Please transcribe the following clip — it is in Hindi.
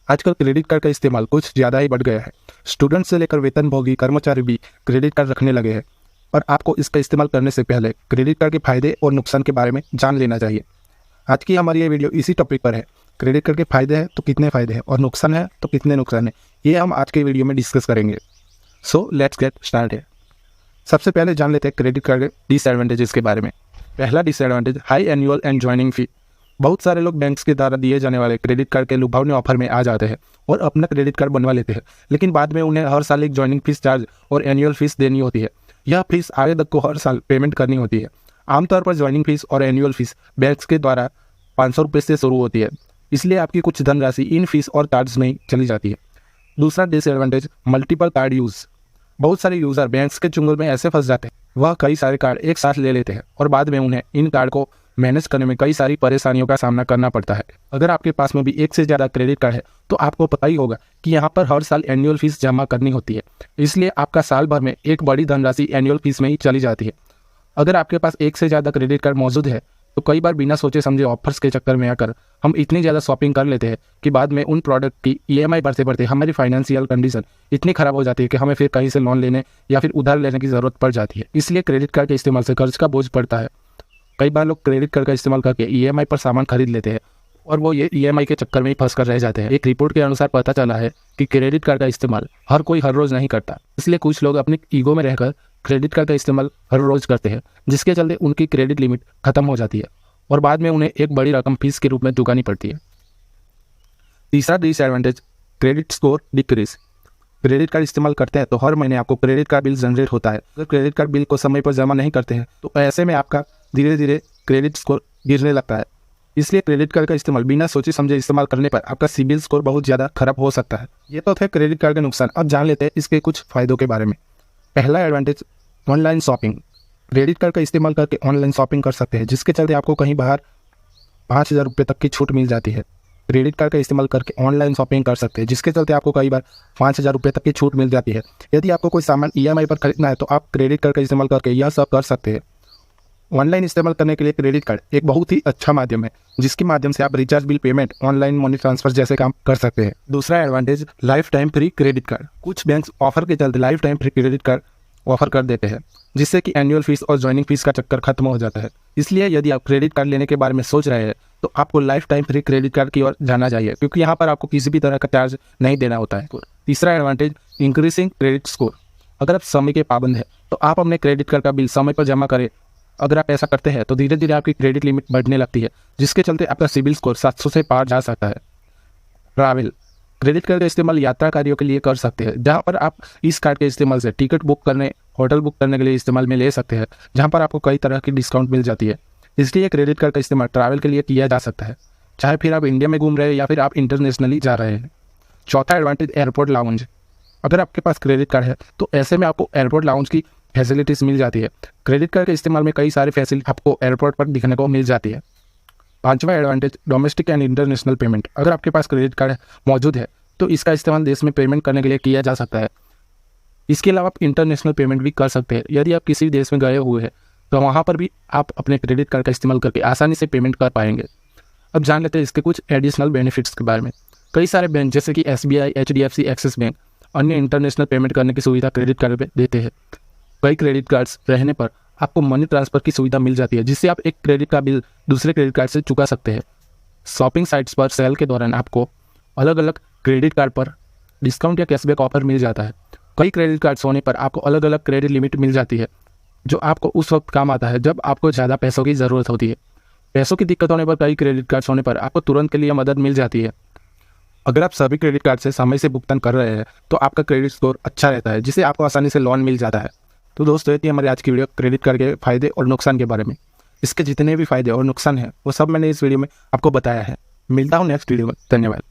आजकल क्रेडिट कार्ड का इस्तेमाल कुछ ज़्यादा ही बढ़ गया है। स्टूडेंट से लेकर वेतनभोगी कर्मचारी भी क्रेडिट कार्ड रखने लगे हैं। और आपको इसका इस्तेमाल करने से पहले क्रेडिट कार्ड के फायदे और नुकसान के बारे में जान लेना चाहिए। आज की हमारी ये वीडियो इसी टॉपिक पर है। क्रेडिट कार्ड के फायदे हैं तो कितने फायदे हैं और नुकसान है तो कितने नुकसान है, ये हम आज के वीडियो में डिस्कस करेंगे। So let's get started. सबसे पहले जान लेते हैं क्रेडिट कार्ड के डिसएडवांटेजेस के बारे में। पहला disadvantage, high annual and joining फी। बहुत सारे लोग बैंक्स के द्वारा दिए जाने वाले क्रेडिट कार्ड के लुभावने ऑफर में आ जाते हैं और अपना क्रेडिट कार्ड बनवा लेते हैं, लेकिन बाद में उन्हें हर साल एक ज्वाइनिंग फीस चार्ज और एनुअल फीस देनी होती है। यह फीस आवेदक को हर साल पेमेंट करनी होती है। आमतौर पर ज्वाइनिंग फीस और एनुअल फीस बैंक्स के द्वारा 500 रुपये से शुरू होती है, इसलिए आपकी कुछ धनराशि इन फीस और चार्ज में ही चली जाती है। दूसरा डिसएडवांटेज, मल्टीपल कार्ड यूज़। बहुत सारे यूज़र बैंक्स के चुंगल में ऐसे फंस जाते हैं, वह कई सारे कार्ड एक साथ ले लेते हैं और बाद में उन्हें इन कार्ड को मैनेज करने में कई सारी परेशानियों का सामना करना पड़ता है। अगर आपके पास में भी एक से ज़्यादा क्रेडिट कार्ड है तो आपको पता ही होगा कि यहाँ पर हर साल एनुअल फीस जमा करनी होती है, इसलिए आपका साल भर में एक बड़ी धनराशि एनुअल फीस में ही चली जाती है। अगर आपके पास एक से ज़्यादा क्रेडिट कार्ड मौजूद है तो कई बार बिना सोचे समझे ऑफर्स के चक्कर में आकर हम इतनी ज़्यादा शॉपिंग कर लेते हैं कि बाद में उन प्रोडक्ट की EMI बढ़ते बढ़ते हमारी फाइनेंशियल कंडीशन इतनी ख़राब हो जाती है कि हमें फिर कहीं से लोन लेने या फिर उधार लेने की ज़रूरत पड़ जाती है। इसलिए क्रेडिट कार्ड के इस्तेमाल से कर्ज का बोझ पड़ता है। कई बार लोग क्रेडिट कार्ड का इस्तेमाल करके EMI पर सामान खरीद लेते हैं और वो ये EMI के चक्कर में ही फंस कर रह जाते हैं। एक रिपोर्ट के अनुसार पता चला है कि क्रेडिट कार्ड का इस्तेमाल हर कोई हर रोज़ नहीं करता, इसलिए कुछ लोग अपनी ईगो में रहकर क्रेडिट कार्ड का इस्तेमाल हर रोज़ करते हैं, जिसके चलते उनकी क्रेडिट लिमिट खत्म हो जाती है और बाद में उन्हें एक बड़ी रकम फीस के रूप में चुकानी पड़ती है। तीसरा disadvantage, credit score decrease. Credit card इस्तेमाल करते हैं तो हर महीने आपको क्रेडिट कार्ड बिल जनरेट होता है। अगर क्रेडिट कार्ड बिल को समय पर जमा नहीं करते हैं तो ऐसे में आपका धीरे धीरे क्रेडिट स्कोर गिरने लगता है। इसलिए क्रेडिट कार्ड का इस्तेमाल बिना सोचे समझे इस्तेमाल करने पर आपका सिबिल स्कोर बहुत ज़्यादा खराब हो सकता है। ये तो थे क्रेडिट कार्ड के नुकसान। अब जान लेते हैं इसके कुछ फ़ायदों के बारे में। पहला advantage, online shopping. Credit card का इस्तेमाल करके ऑनलाइन शॉपिंग कर सकते हैं, जिसके चलते आपको कहीं बाहर 5,000 रुपये तक की छूट मिल जाती है। क्रेडिट कार्ड का इस्तेमाल करके ऑनलाइन शॉपिंग कर सकते हैं, जिसके चलते आपको कई बार 5,000 रुपये तक की छूट मिल जाती है। यदि आपको कोई सामान EMI पर खरीदना है तो आप क्रेडिट कार्ड का इस्तेमाल करके यह सब कर सकते हैं। ऑनलाइन इस्तेमाल करने के लिए क्रेडिट कार्ड एक बहुत ही अच्छा माध्यम है, जिसके माध्यम से आप recharge bill payment, online money transfer जैसे काम कर सकते हैं। दूसरा advantage, life time free credit card. कुछ बैंक्स ऑफर के चलते life time free credit card offer कर देते हैं, जिससे कि एनुअल फीस और ज्वाइनिंग फीस का चक्कर खत्म हो जाता है। इसलिए यदि आप क्रेडिट कार्ड लेने के बारे में सोच रहे हैं तो आपको life time free credit card की ओर जाना चाहिए, क्योंकि यहाँ पर आपको किसी भी तरह का चार्ज नहीं देना होता है। तीसरा एडवांटेज, इंक्रीजिंग क्रेडिट स्कोर। अगर आप समय के पाबंद है तो आप अपने क्रेडिट कार्ड का बिल समय पर जमा करें। अगर आप ऐसा करते हैं तो धीरे धीरे आपकी क्रेडिट लिमिट बढ़ने लगती है, जिसके चलते आपका सिबिल स्कोर 700 से पार जा सकता है। ट्रैवल। क्रेडिट कार्ड का इस्तेमाल यात्रा कार्यों के लिए कर सकते हैं, जहां पर आप इस कार्ड के इस्तेमाल से टिकट बुक करने, होटल बुक करने के लिए इस्तेमाल में ले सकते हैं, जहां पर आपको कई तरह की डिस्काउंट मिल जाती है। इसलिए क्रेडिट कार्ड का इस्तेमाल ट्रैवल के लिए किया जा सकता है, चाहे फिर आप इंडिया में घूम रहे हैं या फिर आप इंटरनेशनली जा रहे हैं। चौथा एडवांटेज, एयरपोर्ट लाउंज। अगर आपके पास क्रेडिट कार्ड है तो ऐसे में आपको एयरपोर्ट लाउंज की फैसिलिटीज़ मिल जाती है। क्रेडिट कार्ड के इस्तेमाल में कई सारी फैसिलिटी आपको एयरपोर्ट पर दिखने को मिल जाती है। पांचवा advantage, domestic and international payment. अगर आपके पास क्रेडिट कार्ड मौजूद है तो इसका इस्तेमाल देश में पेमेंट करने के लिए किया जा सकता है। इसके अलावा आप इंटरनेशनल पेमेंट भी कर सकते हैं। यदि आप किसी देश में गए हुए हैं तो वहाँ पर भी आप अपने क्रेडिट कार्ड का इस्तेमाल करके आसानी से पेमेंट कर पाएंगे। अब जान लेते हैं इसके कुछ एडिशनल बेनिफिट्स के बारे में। कई सारे बैंक जैसे कि SBI, HDFC, एक्सिस बैंक अन्य इंटरनेशनल पेमेंट करने की सुविधा क्रेडिट कार्ड पे देते हैं। कई क्रेडिट कार्ड्स रहने पर आपको मनी ट्रांसफ़र की सुविधा मिल जाती है, जिससे आप एक क्रेडिट का बिल दूसरे क्रेडिट कार्ड से चुका सकते हैं। शॉपिंग साइट्स पर सेल के दौरान आपको अलग अलग क्रेडिट कार्ड पर डिस्काउंट या कैशबैक ऑफर मिल जाता है। कई क्रेडिट कार्ड्स होने पर आपको अलग अलग क्रेडिट लिमिट मिल जाती है, जो आपको उस वक्त काम आता है जब आपको ज़्यादा पैसों की ज़रूरत होती है। पैसों की दिक्कत होने पर कई क्रेडिट कार्ड्स होने पर आपको तुरंत के लिए मदद मिल जाती है। अगर आप सभी क्रेडिट कार्ड से समय से भुगतान कर रहे हैं तो आपका क्रेडिट स्कोर अच्छा रहता है, जिससे आपको आसानी से लोन मिल जाता है। तो दोस्तों, ये थी हमारी आज की वीडियो क्रेडिट कार्ड के फायदे और नुकसान के बारे में। इसके जितने भी फायदे और नुकसान हैं वो सब मैंने इस वीडियो में आपको बताया है। मिलता हूँ नेक्स्ट वीडियो में। धन्यवाद।